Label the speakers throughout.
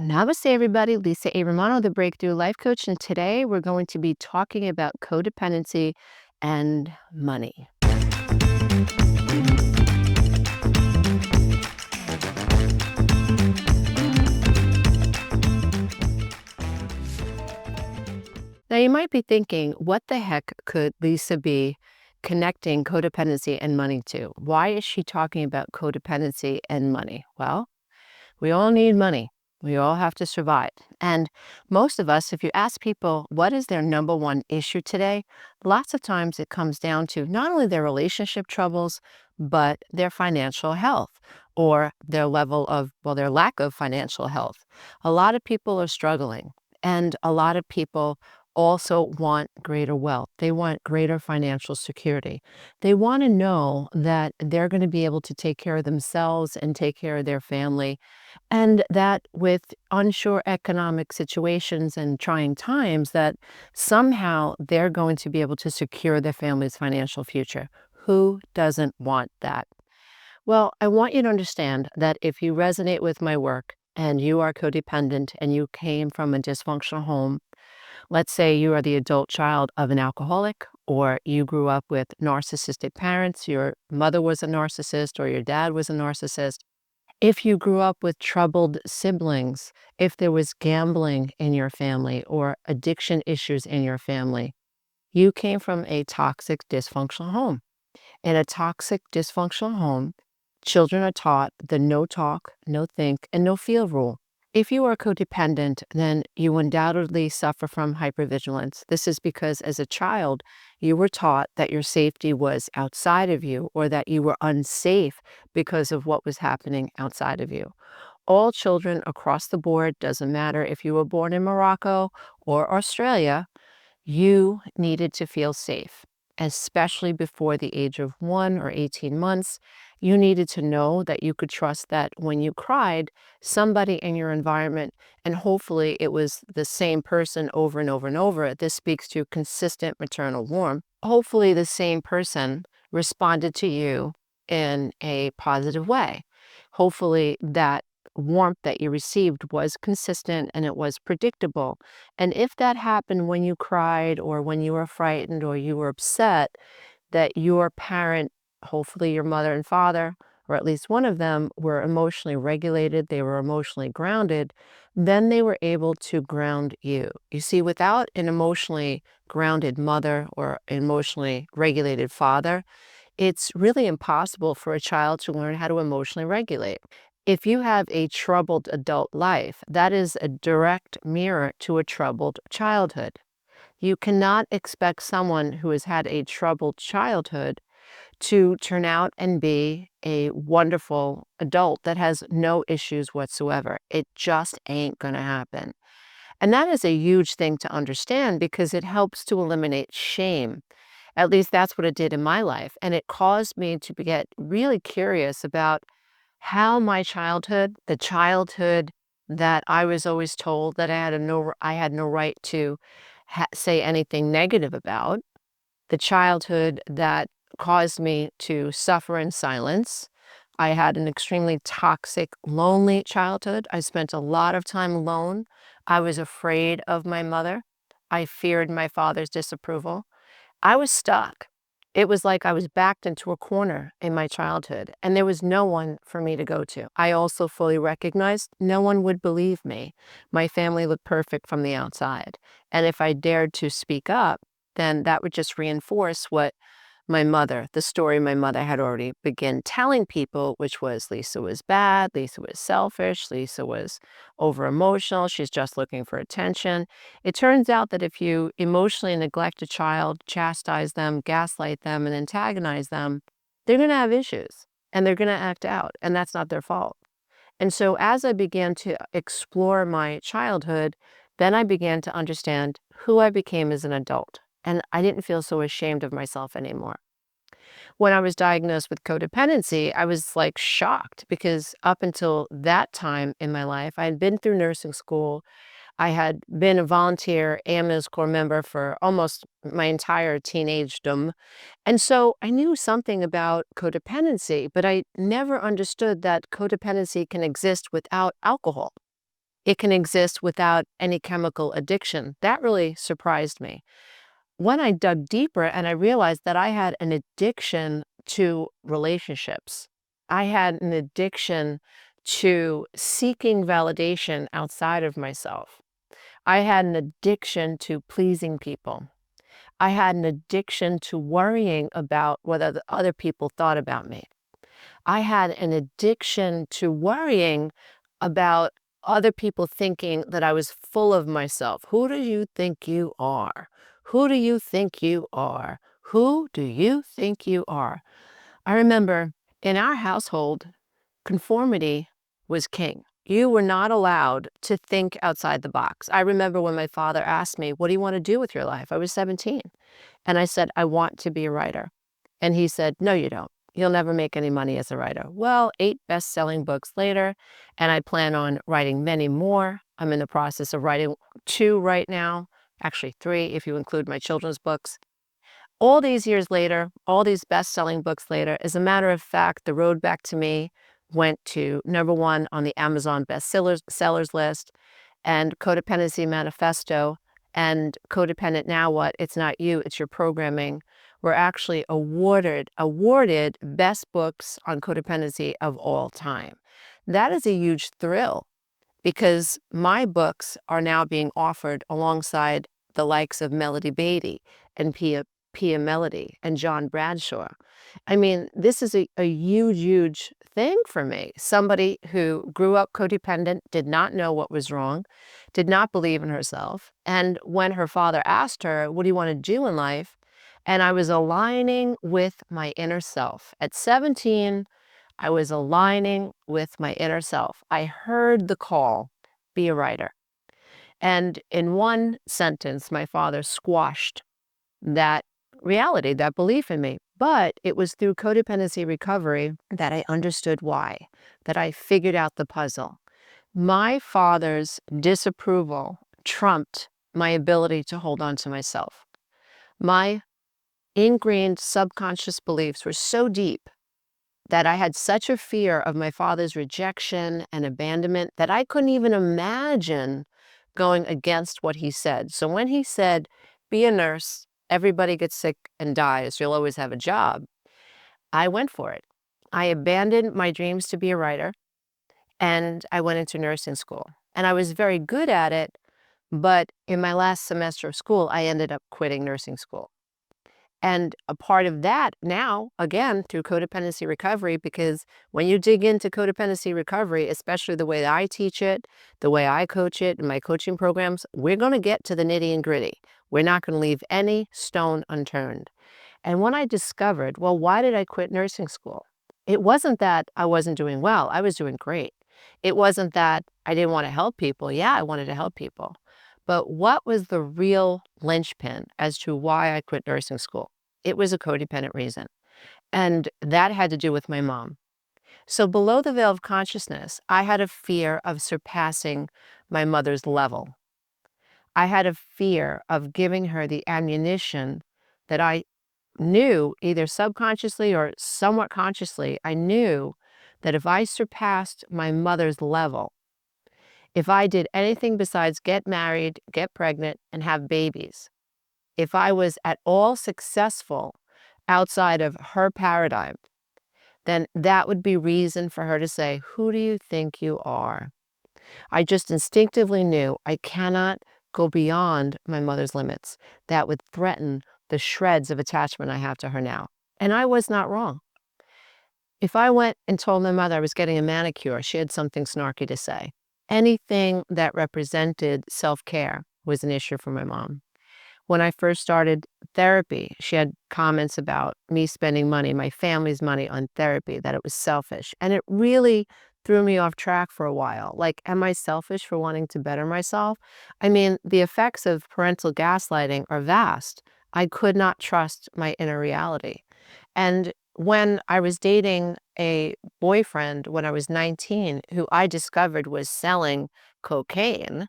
Speaker 1: Namaste, everybody. Lisa A. Romano, the Breakthrough Life Coach, and today we're going to be talking about codependency and money. Now, you might be thinking, what the heck could Lisa be connecting codependency and money to? Why is she talking about codependency and money? Well, we all need money. We all have to survive. And most of us, if you ask people what is their number one issue today, lots of times it comes down to not only their relationship troubles, but their financial health or their level of, well, their lack of financial health. A lot of people are struggling, and a lot of people also want greater wealth. They want greater financial security. They want to know that they're going to be able to take care of themselves and take care of their family, and that with unsure economic situations and trying times, that somehow they're going to be able to secure their family's financial future. Who doesn't want that? Well, I want you to understand that if you resonate with my work and you are codependent and you came from a dysfunctional home, let's say you are the adult child of an alcoholic, or you grew up with narcissistic parents, your mother was a narcissist or your dad was a narcissist. If you grew up with troubled siblings, if there was gambling in your family or addiction issues in your family, you came from a toxic, dysfunctional home. In a toxic, dysfunctional home, children are taught the no talk, no think, and no feel rule. If you are codependent, then you undoubtedly suffer from hypervigilance. This is because as a child, you were taught that your safety was outside of you, or that you were unsafe because of what was happening outside of you. All children across the board, doesn't matter if you were born in Morocco or Australia, you needed to feel safe, especially before the age of 1 or 18 months. You needed to know that you could trust that when you cried, somebody in your environment, and hopefully it was the same person over and over and over. This speaks to consistent maternal warmth. Hopefully the same person responded to you in a positive way. Hopefully that warmth that you received was consistent and it was predictable. And if that happened when you cried or when you were frightened or you were upset, that your parent, hopefully your mother and father, or at least one of them, were emotionally regulated, they were emotionally grounded, then they were able to ground you. You see, without an emotionally grounded mother or emotionally regulated father, it's really impossible for a child to learn how to emotionally regulate. If you have a troubled adult life, that is a direct mirror to a troubled childhood. You cannot expect someone who has had a troubled childhood to turn out and be a wonderful adult that has no issues whatsoever. It just ain't going to happen. And that is a huge thing to understand because it helps to eliminate shame. At least that's what it did in my life. And it caused me to get really curious about how my childhood, the childhood that I was always told that I had no right to say anything negative about, the childhood that caused me to suffer in silence. I had an extremely toxic, lonely childhood. I spent a lot of time alone. I was afraid of my mother. I feared my father's disapproval. I was stuck. It was like I was backed into a corner in my childhood, and there was no one for me to go to. I also fully recognized no one would believe me. My family looked perfect from the outside, and if I dared to speak up, then that would just reinforce what the story my mother had already begun telling people, which was Lisa was bad, Lisa was selfish, Lisa was over emotional, she's just looking for attention. It turns out that if you emotionally neglect a child, chastise them, gaslight them, and antagonize them, they're going to have issues and they're going to act out, and that's not their fault. And so as I began to explore my childhood, then I began to understand who I became as an adult. And I didn't feel so ashamed of myself anymore. When I was diagnosed with codependency, I was like shocked because up until that time in my life, I had been through nursing school. I had been a volunteer ambulance corps member for almost my entire teenagedom. And so I knew something about codependency, but I never understood that codependency can exist without alcohol. it can exist without any chemical addiction. That really surprised me. When I dug deeper and I realized that I had an addiction to relationships, I had an addiction to seeking validation outside of myself. I had an addiction to pleasing people. I had an addiction to worrying about what other people thought about me. I had an addiction to worrying about other people thinking that I was full of myself. Who do you think you are? Who do you think you are? Who do you think you are? I remember in our household, conformity was king. You were not allowed to think outside the box. I remember when my father asked me, "What do you want to do with your life?" I was 17. And I said, "I want to be a writer." And he said, "No, you don't. You'll never make any money as a writer." Well, 8 best-selling books later, and I plan on writing many more. I'm in the process of writing 2 right now, actually 3 if you include my children's books. All these years later, all these best-selling books later, as a matter of fact, The Road Back to Me went to #1 on the Amazon sellers list, and Codependency Manifesto and Codependent Now What? It's Not You, It's Your Programming were actually awarded best books on codependency of all time. That is a huge thrill because my books are now being offered alongside the likes of Melody Beattie and Pia Melody and John Bradshaw. I mean, this is a huge, huge thing for me. Somebody who grew up codependent, did not know what was wrong, did not believe in herself. And when her father asked her, "What do you want to do in life?" And I was aligning with my inner self. At 17, I was aligning with my inner self. I heard the call, be a writer. And in one sentence, my father squashed that reality, that belief in me. But it was through codependency recovery that I understood why, that I figured out the puzzle. My father's disapproval trumped my ability to hold on to myself. My ingrained subconscious beliefs were so deep that I had such a fear of my father's rejection and abandonment that I couldn't even imagine going against what he said. So when he said, "Be a nurse, everybody gets sick and dies, you'll always have a job," I went for it. I abandoned my dreams to be a writer, and I went into nursing school. And I was very good at it, but in my last semester of school, I ended up quitting nursing school. And a part of that now, again, through codependency recovery, because when you dig into codependency recovery, especially the way that I teach it, the way I coach it in my coaching programs, we're going to get to the nitty and gritty. We're not going to leave any stone unturned. And when I discovered, well, why did I quit nursing school? It wasn't that I wasn't doing well. I was doing great. It wasn't that I didn't want to help people. Yeah, I wanted to help people. But what was the real linchpin as to why I quit nursing school? It was a codependent reason. And that had to do with my mom. So below the veil of consciousness, I had a fear of surpassing my mother's level. I had a fear of giving her the ammunition that I knew, either subconsciously or somewhat consciously, I knew that if I surpassed my mother's level, if I did anything besides get married, get pregnant, and have babies, if I was at all successful outside of her paradigm, then that would be reason for her to say, "Who do you think you are?" I just instinctively knew I cannot go beyond my mother's limits. That would threaten the shreds of attachment I have to her now. And I was not wrong. If I went and told my mother I was getting a manicure, she had something snarky to say. Anything that represented self-care was an issue for my mom. When I first started therapy, she had comments about me spending money, my family's money on therapy, that it was selfish. And it really threw me off track for a while. Like, am I selfish for wanting to better myself? I mean, the effects of parental gaslighting are vast. I could not trust my inner reality. And when I was dating a boyfriend when I was 19, who I discovered was selling cocaine,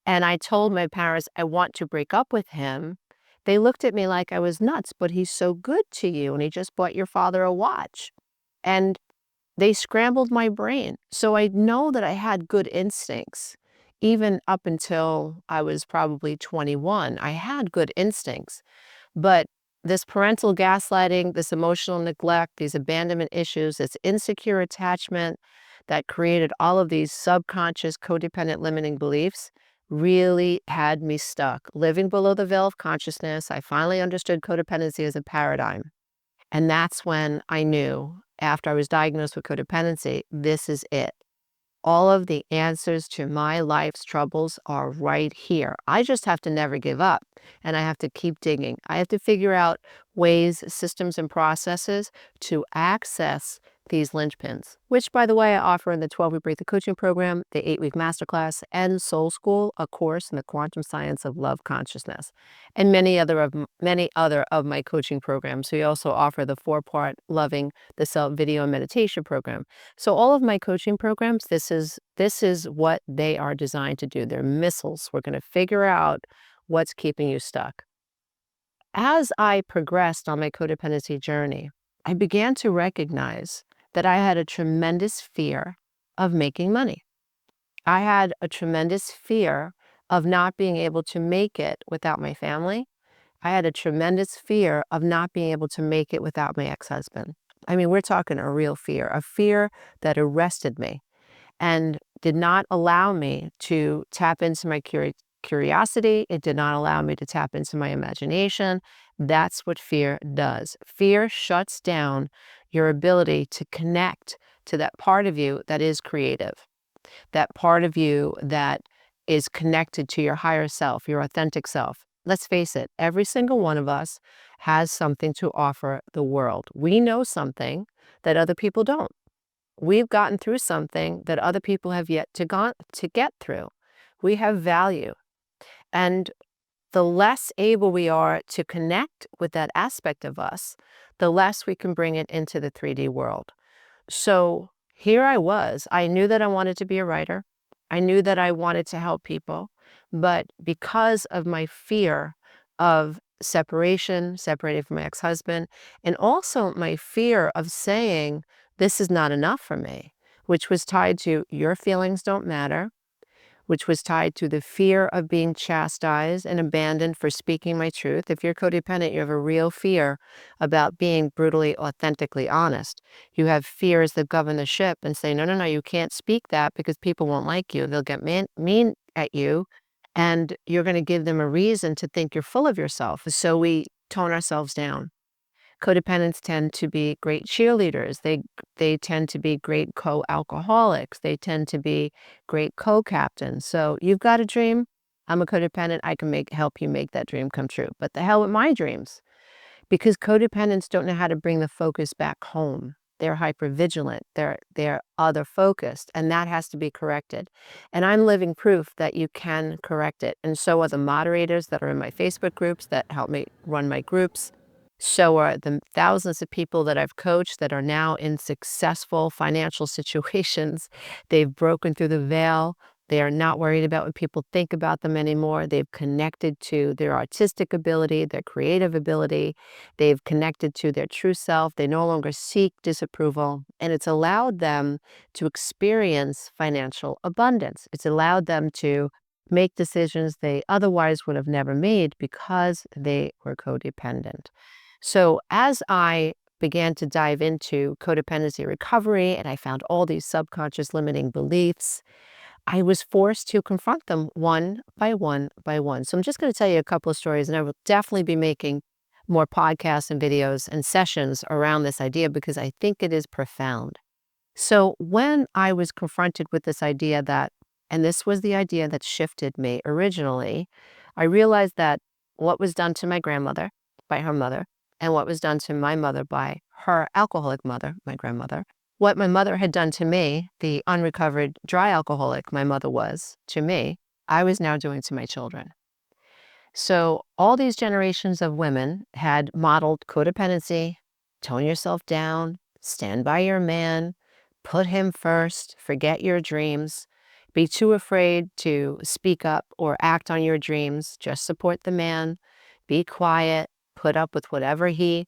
Speaker 1: and I told my parents I want to break up with him, they looked at me like I was nuts. "But he's so good to you, and he just bought your father a watch." And they scrambled my brain. So I know that I had good instincts. Even up until I was probably 21, I had good instincts. But this parental gaslighting, this emotional neglect, these abandonment issues, this insecure attachment that created all of these subconscious codependent limiting beliefs really had me stuck. Living below the veil of consciousness, I finally understood codependency as a paradigm. And that's when I knew, after I was diagnosed with codependency, this is it. All of the answers to my life's troubles are right here. I just have to never give up, and I have to keep digging. I have to figure out ways, systems, and processes to access these linchpins, which, by the way, I offer in the 12-week Breakthrough Coaching Program, the 8-week Masterclass, and Soul School, a course in the quantum science of love consciousness, and many other of my coaching programs. We also offer the 4-part Loving the Self video and meditation program. So all of my coaching programs, this is what they are designed to do. They're missiles. We're going to figure out what's keeping you stuck. As I progressed on my codependency journey, I began to recognize that I had a tremendous fear of making money. I had a tremendous fear of not being able to make it without my family. I had a tremendous fear of not being able to make it without my ex-husband. I mean, we're talking a fear that arrested me and did not allow me to tap into my curiosity. It did not allow me to tap into my imagination. That's what fear does. Fear shuts down your ability to connect to that part of you that is creative, that part of you that is connected to your higher self, your authentic self. Let's face it, every single one of us has something to offer the world. We know something that other people don't. We've gotten through something that other people have yet to get through. We have value. And the less able we are to connect with that aspect of us, the less we can bring it into the 3D world. So here I was. I knew that I wanted to be a writer. I knew that I wanted to help people. But because of my fear of separation, separating from my ex-husband, and also my fear of saying, this is not enough for me, which was tied to your feelings don't matter, which was tied to the fear of being chastised and abandoned for speaking my truth. If you're codependent, you have a real fear about being brutally, authentically honest. You have fears that govern the ship and say, no, no, no, you can't speak that because people won't like you. They'll get mean at you, and you're going to give them a reason to think you're full of yourself. So we tone ourselves down. Codependents tend to be great cheerleaders. They tend to be great co-alcoholics. They tend to be great co-captains. So you've got a dream. I'm a codependent. I can help you make that dream come true. But the hell with my dreams, because codependents don't know how to bring the focus back home. They're hypervigilant. They're other focused, and that has to be corrected. And I'm living proof that you can correct it. And so are the moderators that are in my Facebook groups that help me run my groups. So are the thousands of people that I've coached that are now in successful financial situations. They've broken through the veil. They are not worried about what people think about them anymore. They've connected to their artistic ability, their creative ability. They've connected to their true self. They no longer seek disapproval. And it's allowed them to experience financial abundance. It's allowed them to make decisions they otherwise would have never made because they were codependent. So as I began to dive into codependency recovery and I found all these subconscious limiting beliefs, I was forced to confront them one by one by one. So I'm just going to tell you a couple of stories, and I will definitely be making more podcasts and videos and sessions around this idea because I think it is profound. So when I was confronted with this idea and this was the idea that shifted me originally, I realized that what was done to my grandmother by her mother and what was done to my mother by her alcoholic mother, my grandmother, what my mother had done to me, the unrecovered dry alcoholic my mother was to me, I was now doing to my children. So all these generations of women had modeled codependency, tone yourself down, stand by your man, put him first, forget your dreams, be too afraid to speak up or act on your dreams, just support the man, be quiet, put up with whatever he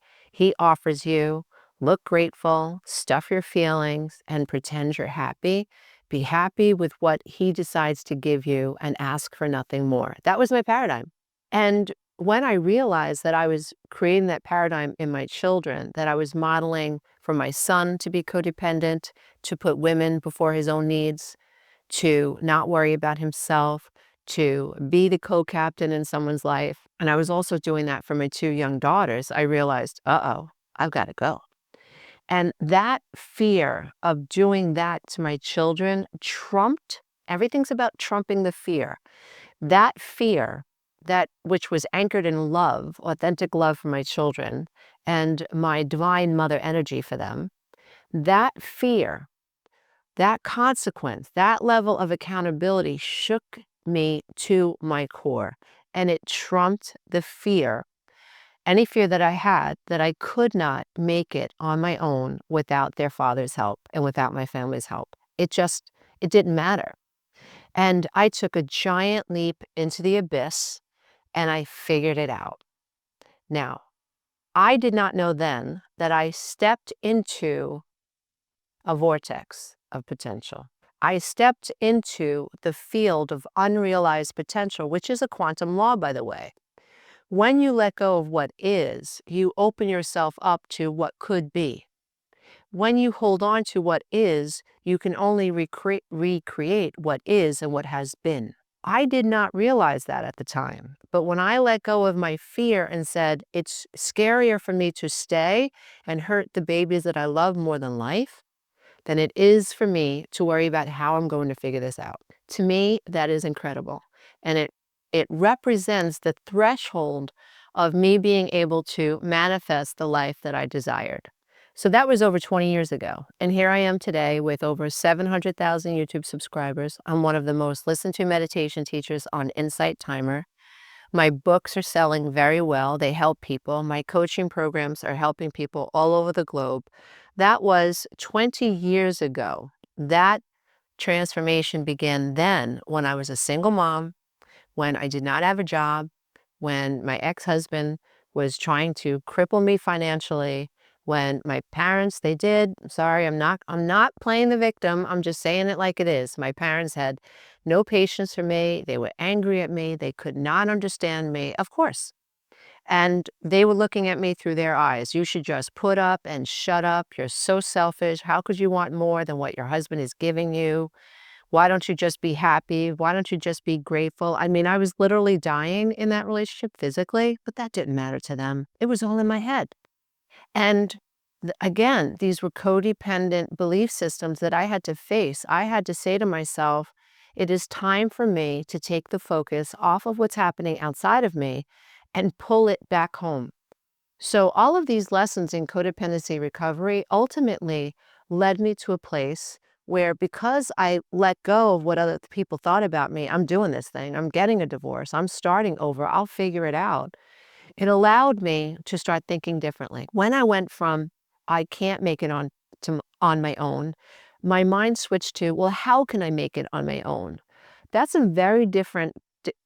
Speaker 1: offers you, look grateful, stuff your feelings, and pretend you're happy. be happy with what he decides to give you and ask for nothing more. That was my paradigm. And when I realized that I was creating that paradigm in my children, that I was modeling for my son to be codependent, to put women before his own needs, to not worry about himself, to be the co-captain in someone's life, and I was also doing that for my two young daughters, I realized, uh-oh, I've got to go. And that fear of doing that to my children trumped, everything's about trumping the fear. That fear, that which was anchored in love, authentic love for my children, and my divine mother energy for them, that fear, that consequence, that level of accountability shook me to my core. And it trumped the fear, any fear that I had that I could not make it on my own without their father's help and without my family's help. It didn't matter. And I took a giant leap into the abyss and I figured it out. Now, I did not know then that I stepped into a vortex of potential. I stepped into the field of unrealized potential, which is a quantum law, by the way. When you let go of what is, you open yourself up to what could be. When you hold on to what is, you can only recreate what is and what has been. I did not realize that at the time, but when I let go of my fear and said, it's scarier for me to stay and hurt the babies that I love more than life, than it is for me to worry about how I'm going to figure this out. To me, that is incredible. And it represents the threshold of me being able to manifest the life that I desired. So that was over 20 years ago. And here I am today with over 700,000 YouTube subscribers. I'm one of the most listened to meditation teachers on Insight Timer. My books are selling very well. They help people. My coaching programs are helping people all over the globe. That was 20 years ago. That transformation began then when I was a single mom, when I did not have a job, when my ex-husband was trying to cripple me financially, when my parents, they did, sorry, I'm not playing the victim. I'm just saying it like it is. My parents had no patience for me. They were angry at me. They could not understand me, of course. And they were looking at me through their eyes. You should just put up and shut up. You're so selfish. How could you want more than what your husband is giving you? Why don't you just be happy? Why don't you just be grateful? I mean, I was literally dying in that relationship physically, but that didn't matter to them. It was all in my head. And again, these were codependent belief systems that I had to face. I had to say to myself, it is time for me to take the focus off of what's happening outside of me and pull it back home. So all of these lessons in codependency recovery ultimately led me to a place where, because I let go of what other people thought about me, I'm doing this thing, I'm getting a divorce, I'm starting over, I'll figure it out. It allowed me to start thinking differently. When I went from, I can't make it on my own, my mind switched to, well, how can I make it on my own? That's a very different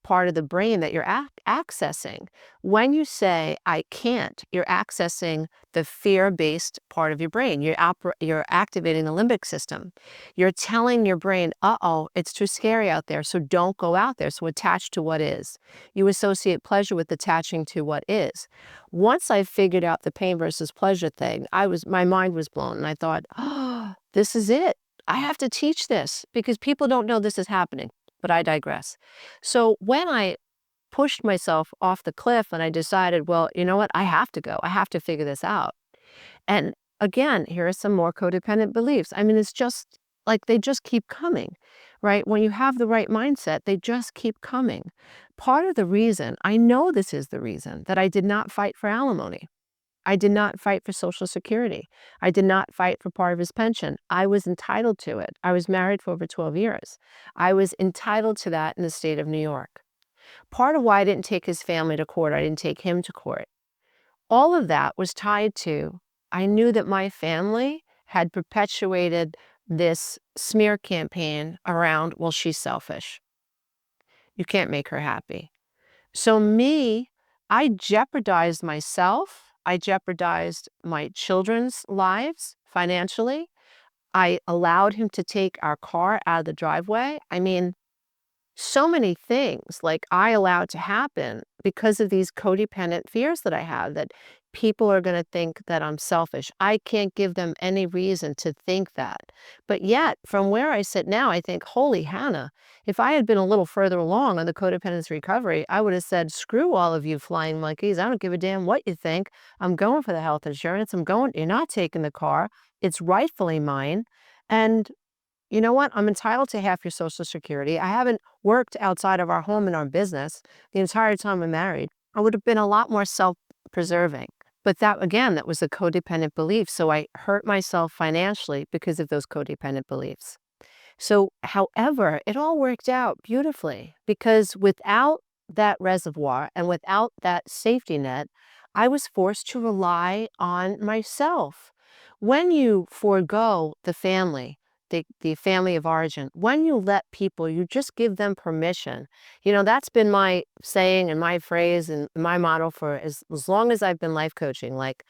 Speaker 1: part of the brain that you're accessing. When you say, I can't, you're accessing the fear-based part of your brain. You're activating the limbic system. You're telling your brain, uh-oh, it's too scary out there, so don't go out there. So attach to what is. You associate pleasure with attaching to what is. Once I figured out the pain versus pleasure thing, my mind was blown, and I thought, oh, this is it. I have to teach this because people don't know this is happening. But I digress. So when I pushed myself off the cliff and I decided, well, you know what? I have to go. I have to figure this out. And again, here are some more codependent beliefs. I mean, it's just like they just keep coming, right? When you have the right mindset, they just keep coming. Part of the reason, I know this is the reason, that I did not fight for alimony. I did not fight for Social Security. I did not fight for part of his pension. I was entitled to it. I was married for over 12 years. I was entitled to that in the state of New York. Part of why I didn't take his family to court, I didn't take him to court. All of that was tied to, I knew that my family had perpetuated this smear campaign around, well, she's selfish. You can't make her happy. So I jeopardized myself. I jeopardized my children's lives financially. I allowed him to take our car out of the driveway. I mean, so many things like I allowed to happen because of these codependent fears that I have that people are going to think that I'm selfish. I can't give them any reason to think that. But yet, from where I sit now, I think, holy Hannah, if I had been a little further along on the codependency recovery, I would have said, screw all of you flying monkeys. I don't give a damn what you think. I'm going for the health insurance. You're not taking the car. It's rightfully mine. And you know what? I'm entitled to half your Social Security. I haven't worked outside of our home and our business the entire time I'm married. I would have been a lot more self-preserving. But that, again, that was a codependent belief. So I hurt myself financially because of those codependent beliefs. So, however, it all worked out beautifully because without that reservoir and without that safety net, I was forced to rely on myself. When you forego the family of origin, when you let people, you just give them permission. That's been my saying and my phrase and my motto for as long as I've been life coaching. Like,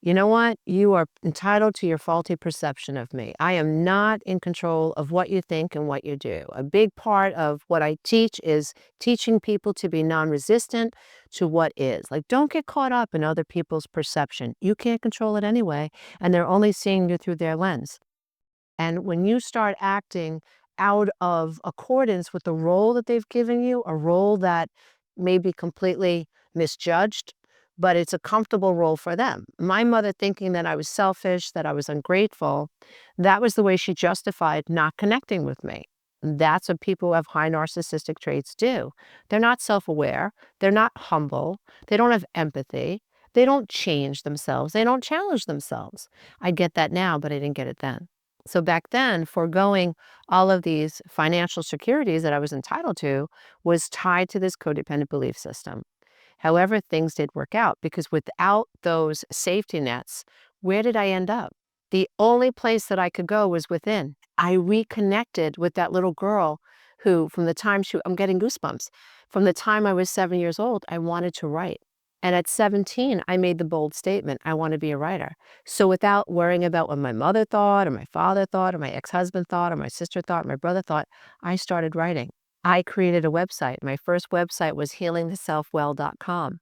Speaker 1: you know what? You are entitled to your faulty perception of me. I am not in control of what you think and what you do. A big part of what I teach is teaching people to be non-resistant to what is. Like, don't get caught up in other people's perception. You can't control it anyway, and they're only seeing you through their lens. And when you start acting out of accordance with the role that they've given you, a role that may be completely misjudged, but it's a comfortable role for them. My mother thinking that I was selfish, that I was ungrateful, that was the way she justified not connecting with me. That's what people who have high narcissistic traits do. They're not self-aware, they're not humble, they don't have empathy, they don't change themselves, they don't challenge themselves. I get that now, but I didn't get it then. So back then, foregoing all of these financial securities that I was entitled to was tied to this codependent belief system. However, things did work out because without those safety nets, where did I end up? The only place that I could go was within. I reconnected with that little girl who, from the time I'm getting goosebumps, from the time I was 7 years old, I wanted to write. And at 17, I made the bold statement, I want to be a writer. So without worrying about what my mother thought, or my father thought, or my ex-husband thought, or my sister thought, or my brother thought, I started writing. I created a website. My first website was healingtheselfwell.com.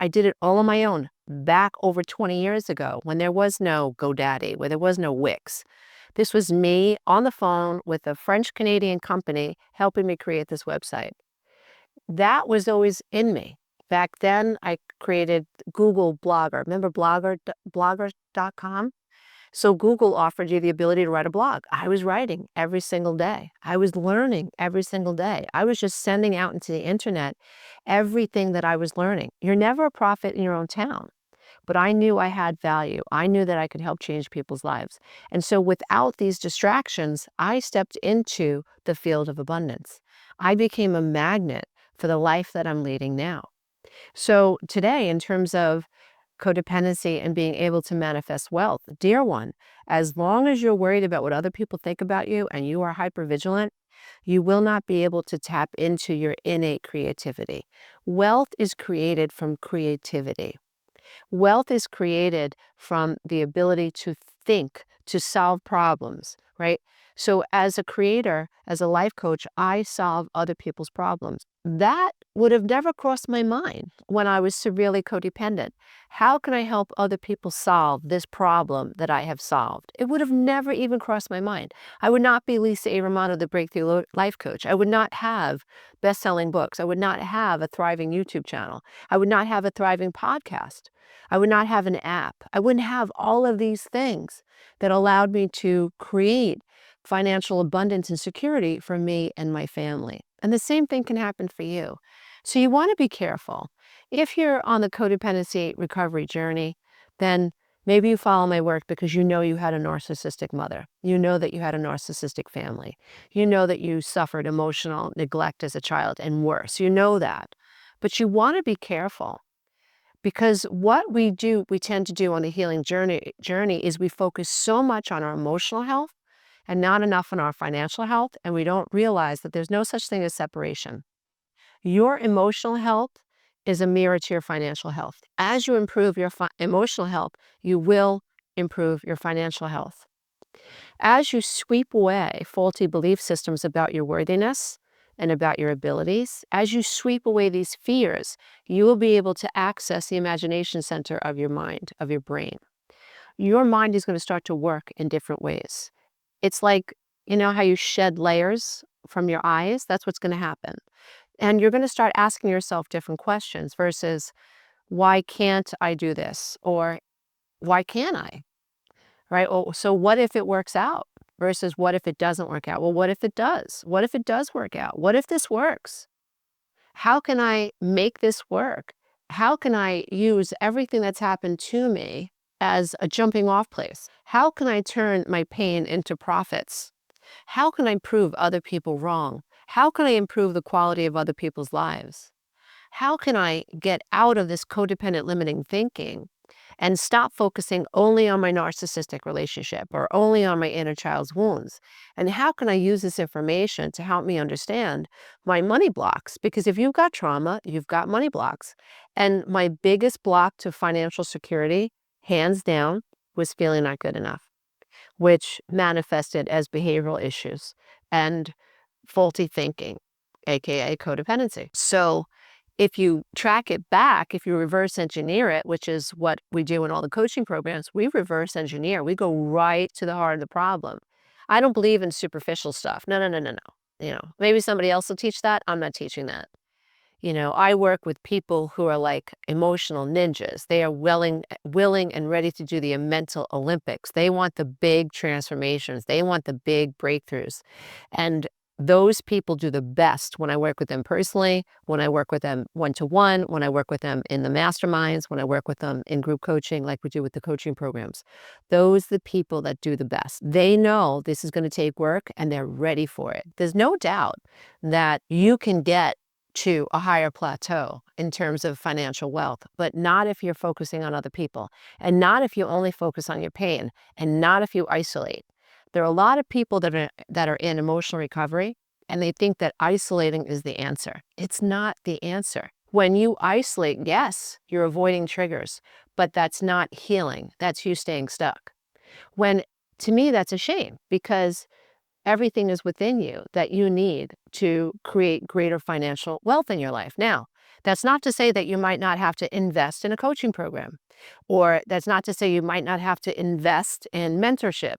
Speaker 1: I did it all on my own back over 20 years ago when there was no GoDaddy, where there was no Wix. This was me on the phone with a French-Canadian company helping me create this website. That was always in me. Back then, I created Google Blogger. Remember blogger.com? So Google offered you the ability to write a blog. I was writing every single day. I was learning every single day. I was just sending out into the internet everything that I was learning. You're never a prophet in your own town, but I knew I had value. I knew that I could help change people's lives. And so without these distractions, I stepped into the field of abundance. I became a magnet for the life that I'm leading now. So today, in terms of codependency and being able to manifest wealth, dear one, as long as you're worried about what other people think about you and you are hypervigilant, you will not be able to tap into your innate creativity. Wealth is created from creativity. Wealth is created from the ability to think, to solve problems, right? So as a creator, as a life coach, I solve other people's problems. That would have never crossed my mind when I was severely codependent. How can I help other people solve this problem that I have solved? It would have never even crossed my mind. I would not be Lisa A. Romano, the Breakthrough Life Coach. I would not have best-selling books. I would not have a thriving YouTube channel. I would not have a thriving podcast. I would not have an app. I wouldn't have all of these things that allowed me to create financial abundance and security for me and my family. And the same thing can happen for you. So you want to be careful. If you're on the codependency recovery journey, then maybe you follow my work because you know you had a narcissistic mother. You know that you had a narcissistic family. You know that you suffered emotional neglect as a child and worse. You know that. But you want to be careful. Because what we tend to do on the healing journey is we focus so much on our emotional health and not enough on our financial health, and we don't realize that there's no such thing as separation. Your emotional health is a mirror to your financial health. As you improve your emotional health, you will improve your financial health. As you sweep away faulty belief systems about your worthiness and about your abilities, as you sweep away these fears, you will be able to access the imagination center of your mind, of your brain. Your mind is going to start to work in different ways. It's like, you know how you shed layers from your eyes? That's what's going to happen. And you're going to start asking yourself different questions versus, why can't I do this? Or why can I? Right? Oh, so what if it works out versus what if it doesn't work out? Well, what if it does? What if it does work out? What if this works? How can I make this work? How can I use everything that's happened to me as a jumping off place? How can I turn my pain into profits? How can I prove other people wrong? How can I improve the quality of other people's lives? How can I get out of this codependent limiting thinking and stop focusing only on my narcissistic relationship or only on my inner child's wounds? And how can I use this information to help me understand my money blocks? Because if you've got trauma, you've got money blocks. And my biggest block to financial security, hands down, was feeling not good enough, which manifested as behavioral issues and faulty thinking, AKA codependency. So if you track it back, if you reverse engineer it, which is what we do in all the coaching programs, we reverse engineer. We go right to the heart of the problem. I don't believe in superficial stuff. No, no, no, no, no. Maybe somebody else will teach that. I'm not teaching that. I work with people who are like emotional ninjas. They are willing and ready to do the mental Olympics. They want the big transformations. They want the big breakthroughs. And those people do the best when I work with them personally, when I work with them one-to-one, when I work with them in the masterminds, when I work with them in group coaching like we do with the coaching programs. Those are the people that do the best. They know this is going to take work and they're ready for it. There's no doubt that you can get to a higher plateau in terms of financial wealth, but not if you're focusing on other people, and not if you only focus on your pain, and not if you isolate. There are a lot of people that are in emotional recovery, and they think that isolating is the answer. It's not the answer. When you isolate, yes, you're avoiding triggers, but that's not healing. That's you staying stuck. When, to me, that's a shame because everything is within you that you need to create greater financial wealth in your life. Now, that's not to say that you might not have to invest in a coaching program, or that's not to say you might not have to invest in mentorship.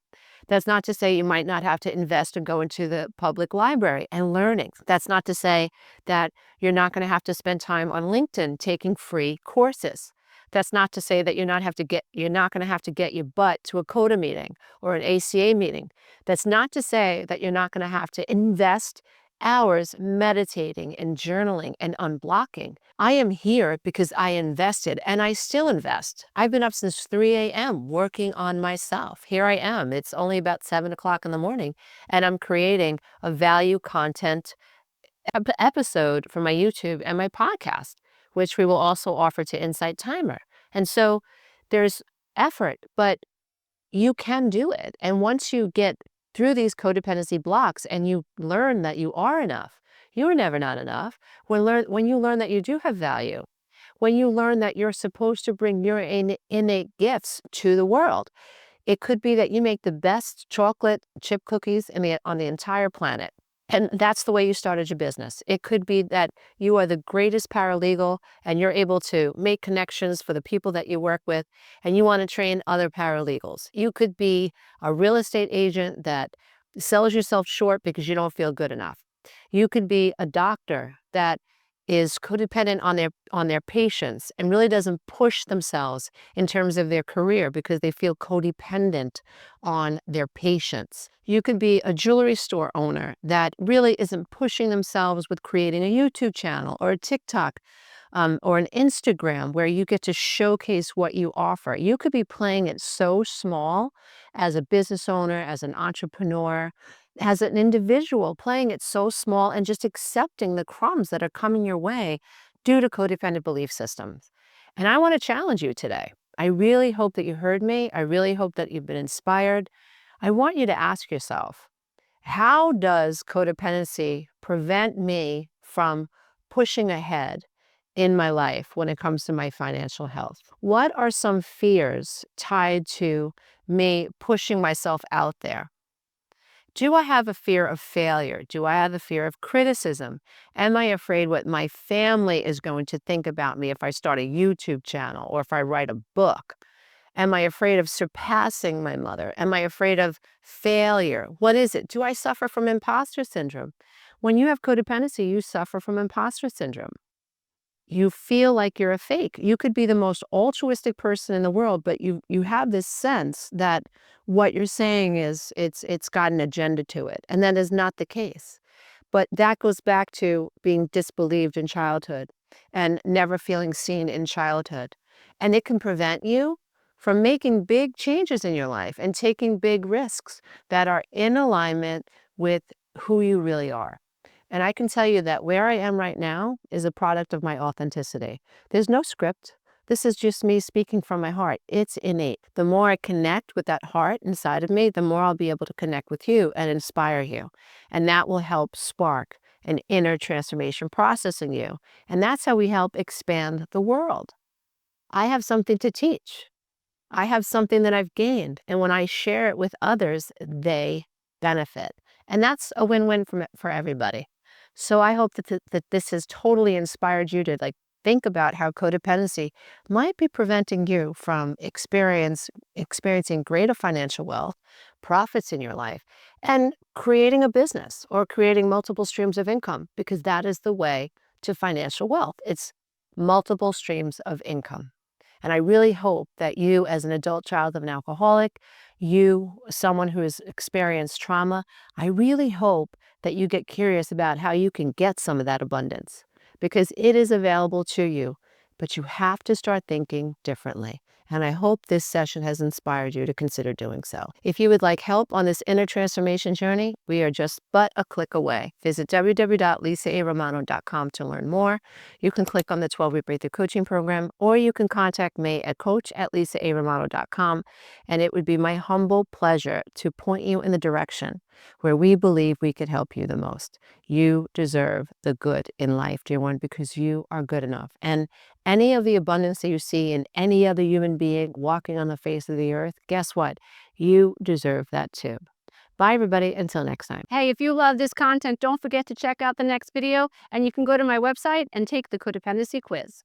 Speaker 1: That's not to say you might not have to invest and go into the public library and learning. That's not to say that you're not going to have to spend time on LinkedIn taking free courses. That's not to say that you're not going to have to get your butt to a CODA meeting or an ACA meeting. That's not to say that you're not going to have to invest hours meditating and journaling and unblocking. I am here because I invested and I still invest. I've been up since 3 a.m. working on myself. Here I am. It's only about 7 o'clock in the morning and I'm creating a value content episode for my YouTube and my podcast, which we will also offer to Insight Timer. And so there's effort, but you can do it. And once you get through these codependency blocks and you learn that you are enough, you are never not enough. When you learn that you do have value, when you learn that you're supposed to bring your innate gifts to the world, it could be that you make the best chocolate chip cookies on the entire planet. And that's the way you started your business. It could be that you are the greatest paralegal and you're able to make connections for the people that you work with and you want to train other paralegals. You could be a real estate agent that sells yourself short because you don't feel good enough. You could be a doctor that is codependent on their patients and really doesn't push themselves in terms of their career because they feel codependent on their patients. You could be a jewelry store owner that really isn't pushing themselves with creating a YouTube channel or a TikTok or an Instagram where you get to showcase what you offer. You could be playing it so small as a business owner, as an entrepreneur, as an individual, playing it so small and just accepting the crumbs that are coming your way due to codependent belief systems. And I want to challenge you today. I really hope that you heard me. I really hope that you've been inspired. I want you to ask yourself, how does codependency prevent me from pushing ahead in my life when it comes to my financial health? What are some fears tied to me pushing myself out there? Do I have a fear of failure? Do I have a fear of criticism? Am I afraid what my family is going to think about me if I start a YouTube channel or if I write a book? Am I afraid of surpassing my mother? Am I afraid of failure? What is it? Do I suffer from imposter syndrome? When you have codependency, you suffer from imposter syndrome. You feel like you're a fake. You could be the most altruistic person in the world, but you have this sense that what you're saying is it's got an agenda to it, and that is not the case. But that goes back to being disbelieved in childhood and never feeling seen in childhood. And it can prevent you from making big changes in your life and taking big risks that are in alignment with who you really are. And I can tell you that where I am right now is a product of my authenticity. There's no script. This is just me speaking from my heart. It's innate. The more I connect with that heart inside of me, the more I'll be able to connect with you and inspire you. And that will help spark an inner transformation process in you. And that's how we help expand the world. I have something to teach. I have something that I've gained. And when I share it with others, they benefit. And that's a win-win for everybody. So I hope that this has totally inspired you to think about how codependency might be preventing you from experiencing greater financial wealth, profits in your life, and creating a business or creating multiple streams of income, because that is the way to financial wealth. It's multiple streams of income. And I really hope that you, as an adult child of an alcoholic, you, someone who has experienced trauma, I really hope that you get curious about how you can get some of that abundance, because it is available to you, but you have to start thinking differently. And I hope this session has inspired you to consider doing so. If you would like help on this inner transformation journey, we are just but a click away. Visit www.lisaaromano.com to learn more. You can click on the 12-week breakthrough coaching program, or you can contact me at coach@lisaaromano.com, and it would be my humble pleasure to point you in the direction where we believe we could help you the most. You deserve the good in life, dear one, because you are good enough. And any of the abundance that you see in any other human being walking on the face of the earth, guess what? You deserve that too. Bye, everybody. Until next time. Hey, if you love this content, don't forget to check out the next video, and you can go to my website and take the codependency quiz.